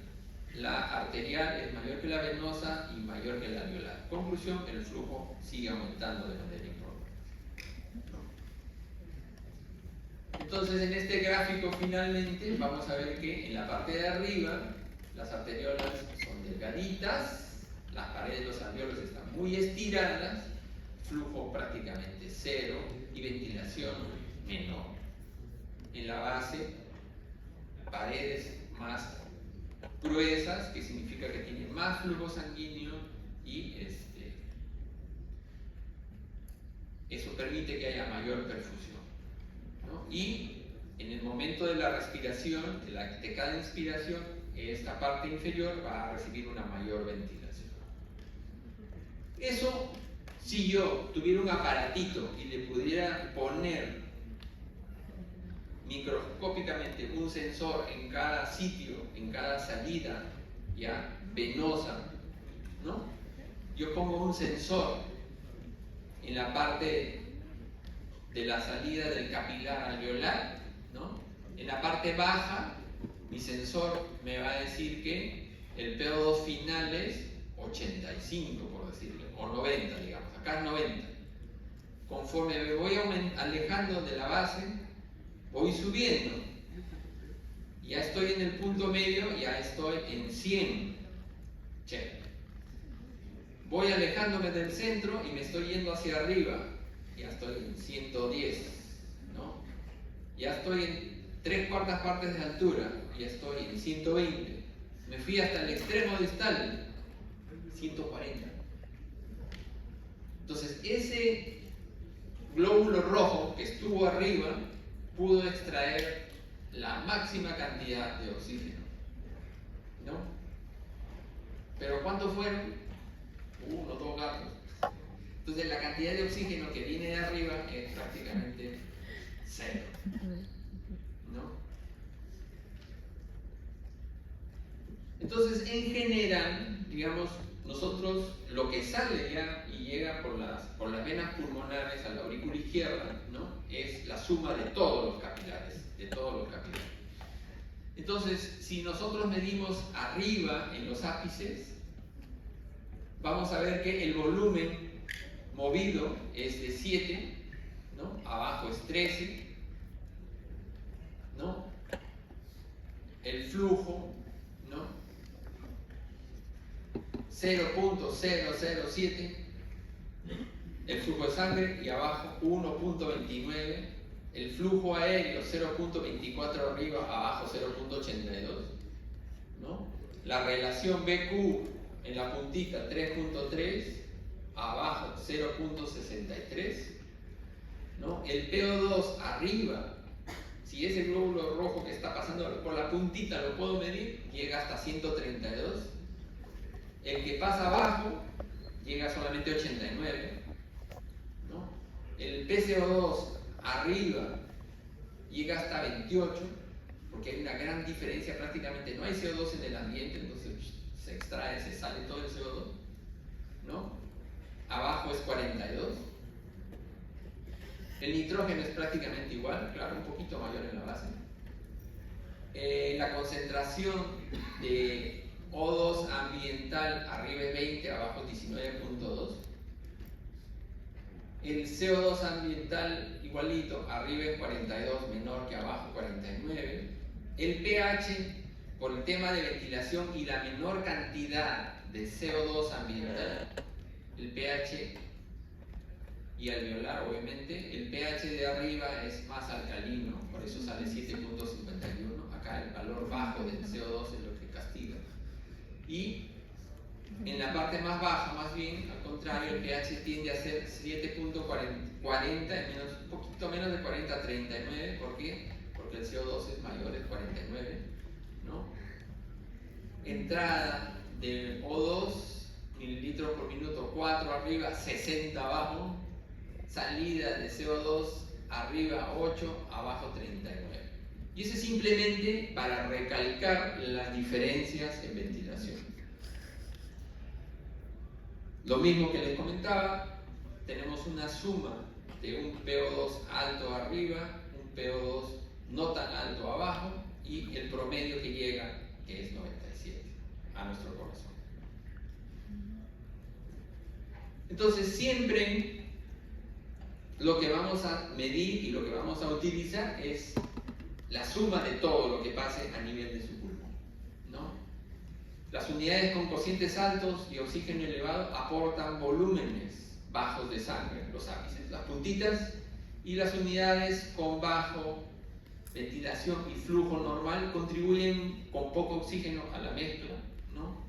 la arterial es mayor que la venosa y mayor que la alveolar. Conclusión, el flujo sigue aumentando de manera importante. Entonces, en este gráfico finalmente vamos a ver que en la parte de arriba las arteriolas son delgaditas, las paredes de los alveolos están muy estiradas, flujo prácticamente 0 y ventilación menor. En la base, paredes más gruesas, que significa que tienen más flujo sanguíneo y eso permite que haya mayor perfusión, ¿no? Y en el momento de la respiración, de cada inspiración, esta parte inferior va a recibir una mayor ventilación. Eso, si yo tuviera un aparatito y le pudiera poner endoscópicamente un sensor en cada sitio, en cada salida, ¿ya? Venosa, ¿no? Yo pongo un sensor en la parte de la salida del capilar alveolar, ¿no? En la parte baja, mi sensor me va a decir que el PO2 final es 85, por decirlo, o 90, digamos, acá es 90. Conforme me voy alejando de la base, voy subiendo. Ya estoy en el punto medio, ya estoy en 100. Check. Voy alejándome del centro y me estoy yendo hacia arriba. Ya estoy en 110, ¿no? Ya estoy en 3/4 partes de altura, ya estoy en 120. Me fui hasta el extremo distal, 140. Entonces, ese glóbulo rojo que estuvo arriba pudo extraer la máxima cantidad de oxígeno, ¿no? Pero ¿cuántos fueron? 1, 2 gatos. Entonces la cantidad de oxígeno que viene de arriba es prácticamente 0, ¿no? Entonces, en general, digamos, nosotros lo que sale ya y llega por las venas pulmonares a la aurícula izquierda, ¿no? Es la suma de todos los capilares, Entonces, si nosotros medimos arriba en los ápices, vamos a ver que el volumen movido es de 7, ¿no? Abajo es 13, ¿no? El flujo, ¿no? 0.007, el flujo de sangre, y abajo 1.29, el flujo aéreo 0.24 arriba, abajo 0.82, ¿no? La relación BQ en la puntita 3.3, abajo 0.63, ¿no? El PO2 arriba, si ese glóbulo rojo que está pasando por la puntita lo puedo medir, llega hasta 132. El que pasa abajo llega solamente a 89, ¿no? El PCO2 arriba llega hasta 28, porque hay una gran diferencia, prácticamente no hay CO2 en el ambiente, entonces se extrae, se sale todo el CO2, ¿no? Abajo es 42. El nitrógeno es prácticamente igual, claro, un poquito mayor en la base. La concentración de O2 ambiental arriba es 20, abajo es 19.2. El CO2 ambiental igualito, arriba es 42, menor que abajo, 49. El pH, por el tema de ventilación y la menor cantidad de CO2 ambiental, el pH y alveolar, obviamente, el pH de arriba es más alcalino, por eso sale 7.51. Acá el valor bajo del CO2 es lo que castiga. Y en la parte más baja, más bien, al contrario, el pH tiende a ser 7.40, un poquito menos de 40 a 39. ¿Por qué? Porque el CO2 es mayor, es 49, ¿no? Entrada de O2, mililitros por minuto, 4 arriba, 60 abajo. Salida de CO2 arriba 8, abajo 39. Y eso es simplemente para recalcar las diferencias en ventilación. Lo mismo que les comentaba, tenemos una suma de un PO2 alto arriba, un PO2 no tan alto abajo, y el promedio que llega, que es 97, a nuestro corazón. Entonces, siempre lo que vamos a medir y lo que vamos a utilizar es la suma de todo lo que pase a nivel de su pulmón, ¿no? Las unidades con cocientes altos y oxígeno elevado aportan volúmenes bajos de sangre, los ápices, las puntitas, y las unidades con bajo ventilación y flujo normal contribuyen con poco oxígeno a la mezcla, ¿no?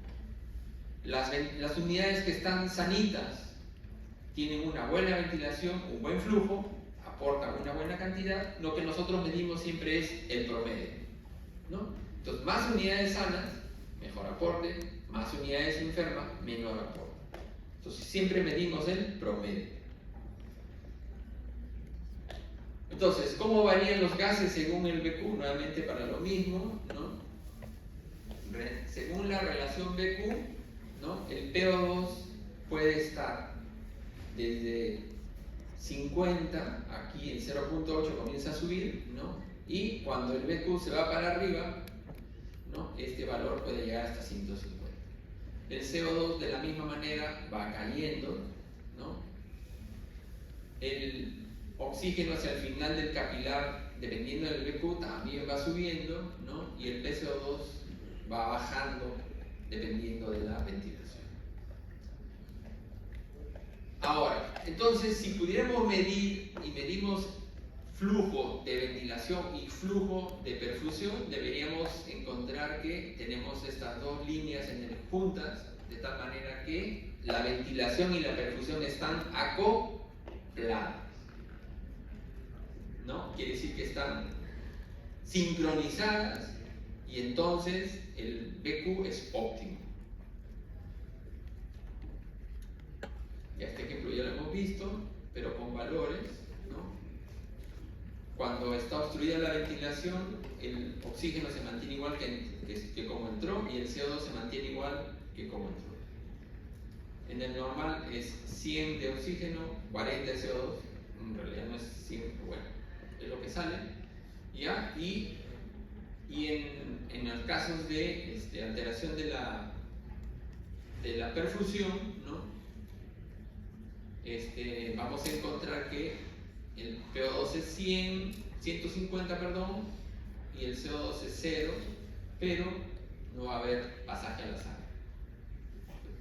Las unidades que están sanitas tienen una buena ventilación, un buen flujo, aportan una buena cantidad. Lo que nosotros medimos siempre es el promedio, ¿no? Entonces, más unidades sanas, mejor aporte, más unidades enfermas, menor aporte. Entonces, siempre medimos el promedio. Entonces, ¿cómo varían los gases según el BQ? Nuevamente para lo mismo, ¿no? Según la relación BQ, ¿no? El PO2 puede estar desde 50, aquí en 0.8 comienza a subir, ¿no? Y cuando el BQ se va para arriba, ¿no? Este valor puede llegar hasta 150. El CO2 de la misma manera va cayendo, ¿no? El oxígeno hacia el final del capilar, dependiendo del BQ, también va subiendo, ¿no? Y el PCO2 va bajando dependiendo de la ventilación. Ahora, entonces, si pudiéramos medir y medimos flujo de ventilación y flujo de perfusión, deberíamos encontrar que tenemos estas dos líneas juntas, de tal manera que la ventilación y la perfusión están acopladas, ¿no? Quiere decir que están sincronizadas y entonces el BQ es óptimo. Y este ejemplo ya lo hemos visto, pero con valores, ¿no? Cuando está obstruida la ventilación, el oxígeno se mantiene igual que como entró y el CO2 se mantiene igual que como entró. En el normal es 100 de oxígeno, 40 de CO2, en realidad no es 100, bueno, es lo que sale, ¿ya? Y en los casos de alteración de la perfusión, ¿no? Vamos a encontrar que el PO2 es 150, perdón, y el CO2 es 0, pero no va a haber pasaje a la sangre.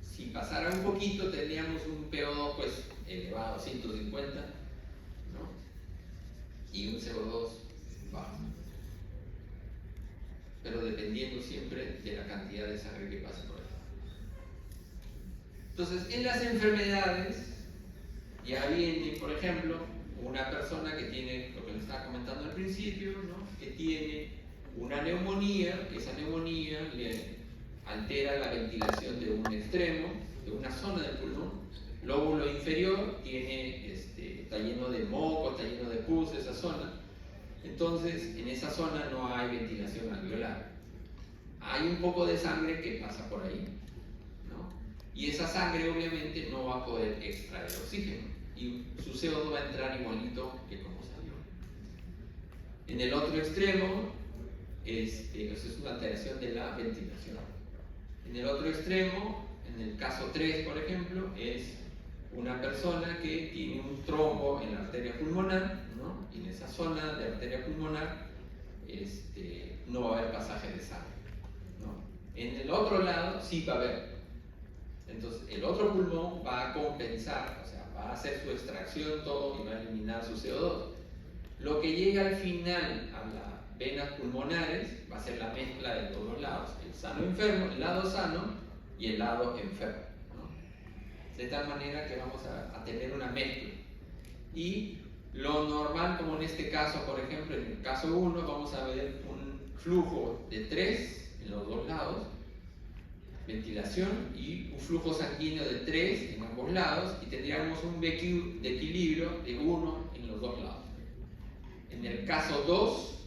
Si pasara un poquito, tendríamos un PO2 pues elevado a 150, ¿no? Y un CO2 bajo. Pero dependiendo siempre de la cantidad de sangre que pasa por ahí. Entonces, en las enfermedades, ya viene, por ejemplo, una persona que tiene, lo que les estaba comentando al principio, ¿no? Que tiene una neumonía, que esa neumonía le altera la ventilación de un extremo, de una zona del pulmón. Lóbulo inferior está lleno de moco, está lleno de pus, esa zona. Entonces, en esa zona no hay ventilación alveolar. Hay un poco de sangre que pasa por ahí, ¿no? Y esa sangre obviamente no va a poder extraer oxígeno y su CO2 va a entrar igualito que como salió. En el otro extremo, eso es una alteración de la ventilación. En el otro extremo, en el caso 3, por ejemplo, es una persona que tiene un trombo en la arteria pulmonar, ¿no? Y en esa zona de arteria pulmonar no va a haber pasaje de sangre, ¿no? En el otro lado sí va a haber. Entonces el otro pulmón va a compensar, o sea, va a hacer su extracción todo y va a eliminar su CO2. Lo que llega al final a las venas pulmonares va a ser la mezcla de todos los lados, el sano enfermo, el lado sano y el lado enfermo, ¿no? De tal manera que vamos a tener una mezcla. Y lo normal, como en este caso, por ejemplo, en el caso 1, vamos a ver un flujo de 3 en los dos lados, ventilación, y un flujo sanguíneo de 3 en ambos lados, y tendríamos un BQ de equilibrio de 1 en los dos lados. En el caso 2,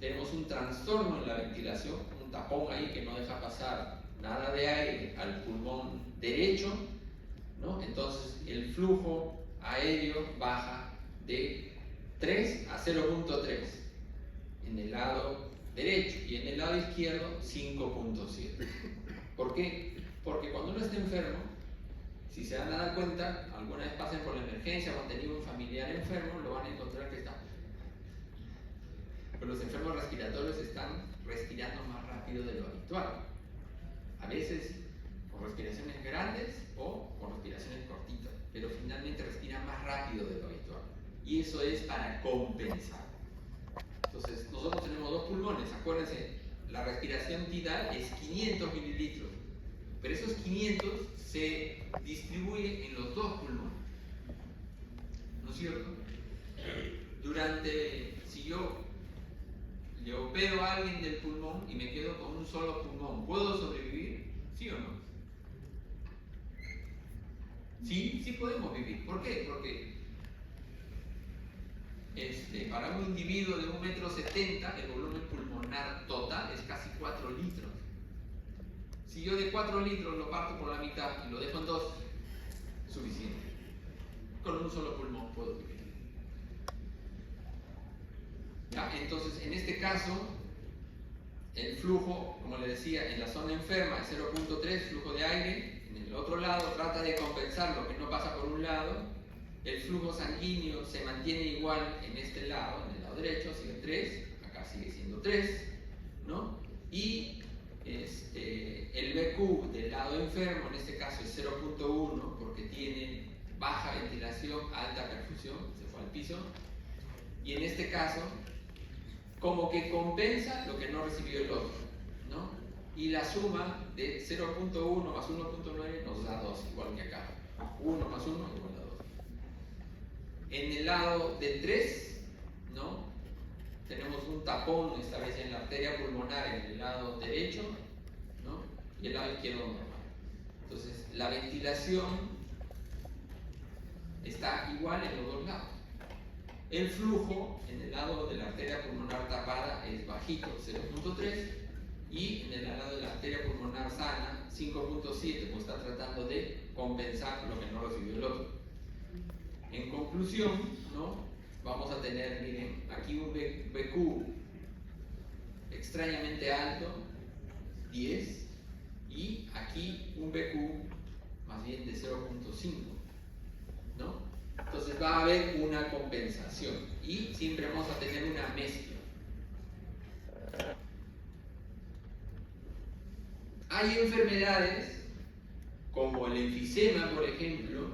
tenemos un trastorno en la ventilación, un tapón ahí que no deja pasar nada de aire al pulmón derecho, ¿no? Entonces el flujo aéreo baja de 3 a 0.3 en el lado derecho y en el lado izquierdo 5.7. ¿Por qué? Porque cuando uno está enfermo, si se van a dar cuenta, alguna vez pasen por la emergencia o han tenido un familiar enfermo, lo van a encontrar que está. Pero los enfermos respiratorios están respirando más rápido de lo habitual. A veces con respiraciones grandes o con respiraciones cortitas, pero finalmente respiran más rápido de lo habitual. Y eso es para compensar. Entonces, nosotros tenemos dos pulmones, acuérdense, la respiración tidal es 500 mililitros, pero esos 500 se distribuyen en los dos pulmones, ¿no es cierto? Si yo le opero a alguien del pulmón y me quedo con un solo pulmón, ¿puedo sobrevivir? ¿Sí o no? Sí, sí podemos vivir. ¿Por qué? Porque para un individuo de 1,70 m, el volumen pulmonar total es casi 4 litros. Si yo de 4 litros lo parto por la mitad y lo dejo en 2, suficiente. Con un solo pulmón puedo vivir. ¿Ya? Entonces, en este caso, el flujo, como le decía, en la zona enferma es 0.3 flujo de aire. En el otro lado trata de compensar lo que no pasa por un lado. El flujo sanguíneo se mantiene igual en este lado, en el lado derecho, sigue 3, acá sigue siendo 3, ¿no? Y el BQ del lado enfermo, en este caso es 0.1, porque tiene baja ventilación, alta perfusión, se fue al piso. Y en este caso, como que compensa lo que no recibió el otro, ¿no? Y la suma de 0.1 más 1.9 nos da 2, igual que acá. 1 más 1 igual a 2. En el lado del 3, ¿no? Tenemos un tapón, esta vez en la arteria pulmonar en el lado derecho, ¿no? Y el lado izquierdo normal. Entonces, la ventilación está igual en los dos lados. El flujo en el lado de la arteria pulmonar tapada es bajito, 0.3, y en el lado de la arteria pulmonar sana, 5.7, pues está tratando de compensar lo que no recibió el otro. En conclusión, ¿no? Vamos a tener, miren, aquí un BQ extrañamente alto, 10, y aquí un BQ más bien de 0.5, ¿no? Entonces va a haber una compensación y siempre vamos a tener una mezcla. Hay enfermedades como el enfisema, por ejemplo.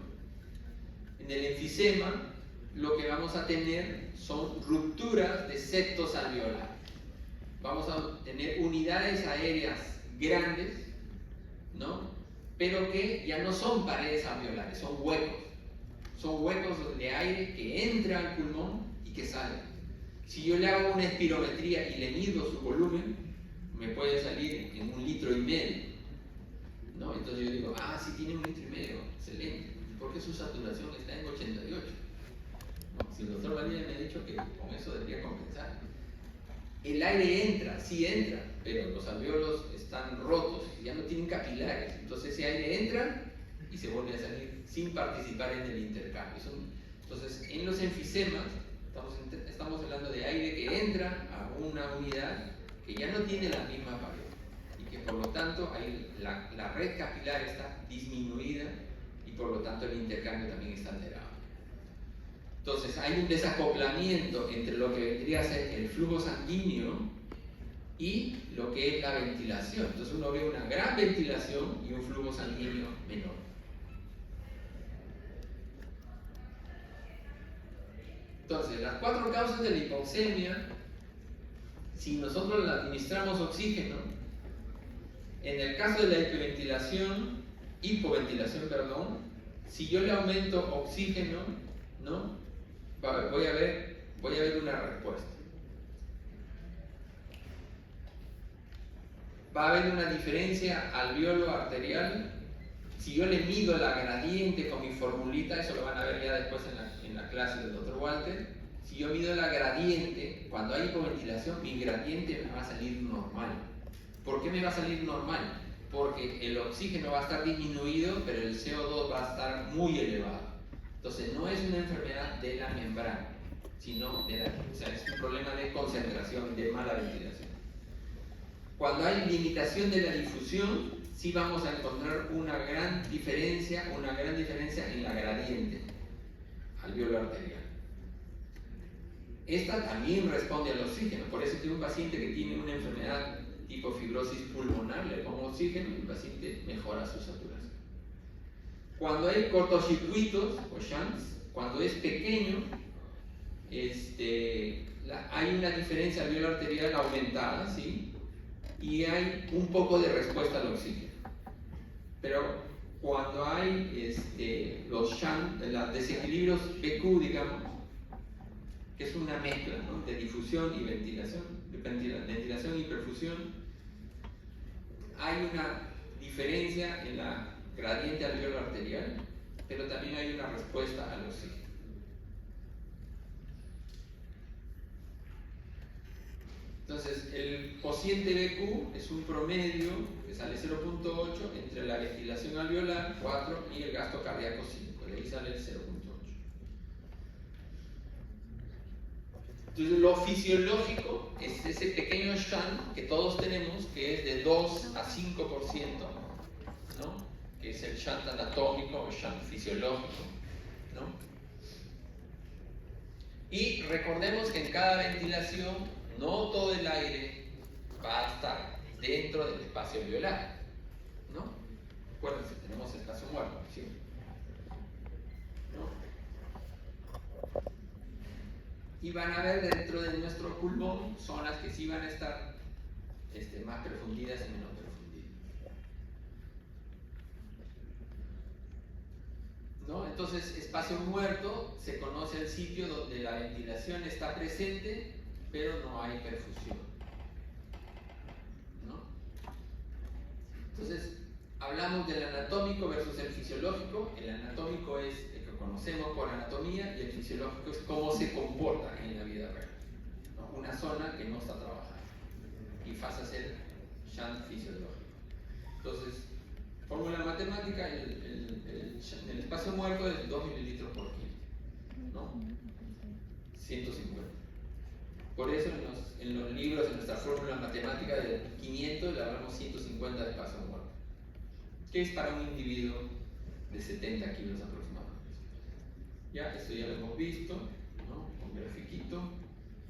En el enfisema lo que vamos a tener son rupturas de septos alveolares. Vamos a tener unidades aéreas grandes, ¿no? Pero que ya no son paredes alveolares, son huecos. Son huecos de aire que entra al pulmón y que sale. Si yo le hago una espirometría y le mido su volumen, me puede salir en 1,5 litros, ¿no? Entonces yo digo, sí tiene 1,5 litros, excelente. ¿Por qué su saturación está en 88? ¿No? Si el doctor Valía me ha dicho que con eso debería compensar. El aire entra, sí entra, pero los alveolos están rotos, ya no tienen capilares. Entonces ese aire entra y se vuelve a salir sin participar en el intercambio. Entonces, en los enfisemas estamos hablando de aire que entra a una unidad que ya no tiene la misma pared y que por lo tanto la red capilar está disminuida y por lo tanto el intercambio también está alterado. Entonces, hay un desacoplamiento entre lo que vendría a ser el flujo sanguíneo y lo que es la ventilación. Entonces uno ve una gran ventilación y un flujo sanguíneo menor. Entonces, las 4 causas de la hipoxemia, si nosotros le administramos oxígeno, en el caso de la hipoventilación, si yo le aumento oxígeno, ¿no? Voy a ver una respuesta. Va a haber una diferencia alveolo arterial. Si yo le mido la gradiente con mi formulita, eso lo van a ver ya después en la clase del Dr. Walter. Si yo mido la gradiente, cuando hay hipoventilación, mi gradiente me va a salir normal. ¿Por qué me va a salir normal? Porque el oxígeno va a estar disminuido, pero el CO2 va a estar muy elevado. Entonces no es una enfermedad de la membrana, sino es un problema de concentración, de mala ventilación. Cuando hay limitación de la difusión, sí vamos a encontrar una gran diferencia en la gradiente alveolo arterial. Esta también responde al oxígeno, por eso tengo un paciente que tiene una enfermedad tipo fibrosis pulmonar, le pongo oxígeno y el paciente mejora su saturación. Cuando hay cortocircuitos o shunts, cuando es pequeño, hay una diferencia alveolo arterial aumentada, ¿sí? Y hay un poco de respuesta al oxígeno. Pero cuando hay los shunts, los desequilibrios BQ, digamos, que es una mezcla, ¿no? De difusión y ventilación, ventilación y perfusión, hay una diferencia en la gradiente alveolo arterial, pero también hay una respuesta al oxígeno. Entonces, el cociente BQ es un promedio que sale 0.8 entre la ventilación alveolar, 4, y el gasto cardíaco 5. De ahí sale el 0.8. Entonces, lo fisiológico es ese pequeño shunt que todos tenemos, que es de 2 a 5%, ¿no? Que es el shunt anatómico o shunt fisiológico, ¿no? Y recordemos que en cada ventilación no todo el aire va a estar dentro del espacio alveolar, ¿no? Acuérdense, tenemos espacio muerto, ¿sí? ¿No? Y van a ver dentro de nuestro pulmón zonas que sí van a estar más profundidas y menos profundidas, ¿no? Entonces, espacio muerto se conoce el sitio donde la ventilación está presente, pero no hay perfusión, ¿no? Entonces, hablamos del anatómico versus el fisiológico. El anatómico es el que conocemos por anatomía y el fisiológico es cómo se comporta en la vida real, ¿no? Una zona que no está trabajando y pasa a ser shunt fisiológico. Entonces, fórmula matemática, el espacio muerto es 2 mililitros por kilo, ¿no? 150. Por eso en los libros, en nuestra fórmula matemática de 500, le hablamos 150 de espacio muerto, que es para un individuo de 70 kilos aproximadamente. Ya, esto ya lo hemos visto, ¿no? Con grafiquito,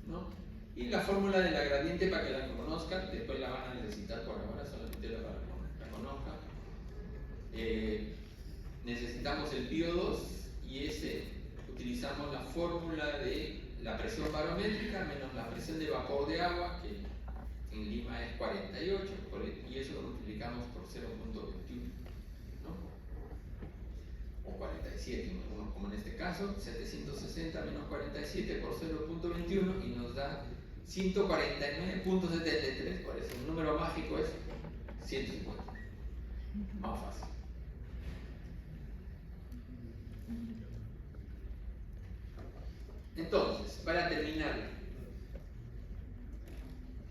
¿no? Y la fórmula de la gradiente, para que la conozcan, después la van a necesitar por ahora, solamente para que la conozcan. Necesitamos el PO2 y utilizamos la fórmula de la presión barométrica menos la presión de vapor de agua, que en Lima es 48, y eso lo multiplicamos por 0.21, ¿no? O 47, como en este caso, 760 menos 47 por 0.21 y nos da 149.73, por eso el número mágico es 150. Más fácil. Entonces, para terminar,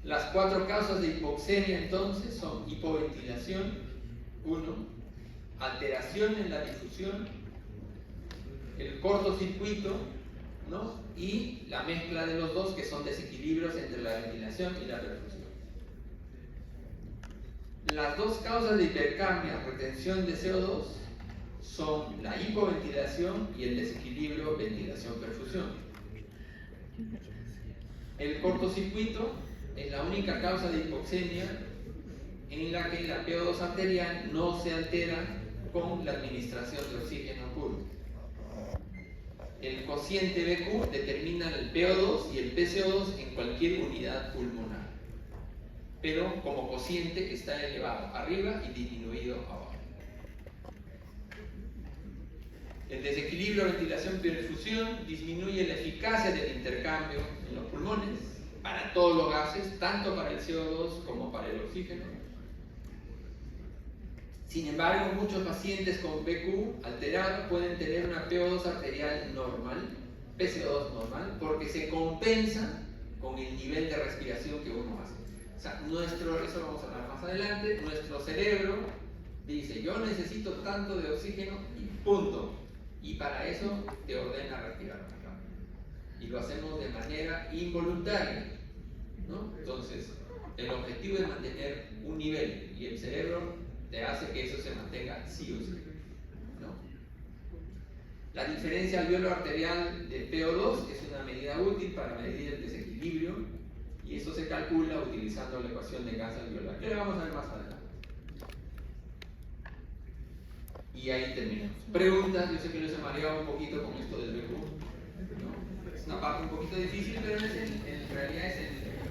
las 4 causas de hipoxemia entonces son hipoventilación, 1, alteración en la difusión, el cortocircuito, ¿no? Y la mezcla de los dos, que son desequilibrios entre la ventilación y la perfusión. Las 2 causas de hipercapnia, retención de CO2, son la hipoventilación y el desequilibrio ventilación-perfusión. El cortocircuito es la única causa de hipoxemia en la que la PO2 arterial no se altera con la administración de oxígeno puro. El cociente BQ determina el PO2 y el PCO2 en cualquier unidad pulmonar, pero como cociente está elevado arriba y disminuido abajo. El desequilibrio ventilación-perfusión disminuye la eficacia del intercambio en los pulmones para todos los gases, tanto para el CO2 como para el oxígeno. Sin embargo, muchos pacientes con BQ alterado pueden tener una PO2 arterial normal, PCO2 normal, porque se compensa con el nivel de respiración que uno hace. O sea, eso lo vamos a hablar más adelante, nuestro cerebro dice, yo necesito tanto de oxígeno y punto. Y para eso te ordena respirar más rápido. Y lo hacemos de manera involuntaria, ¿no? Entonces, el objetivo es mantener un nivel y el cerebro te hace que eso se mantenga sí o sí, ¿no? La diferencia alveolo-arterial de PO2 es una medida útil para medir el desequilibrio y eso se calcula utilizando la ecuación de gas alveolar, que la vamos a ver más adelante. Y ahí terminamos. Preguntas, yo sé que les he mareado un poquito con esto del BQ, ¿no? Es una parte un poquito difícil, pero en realidad es el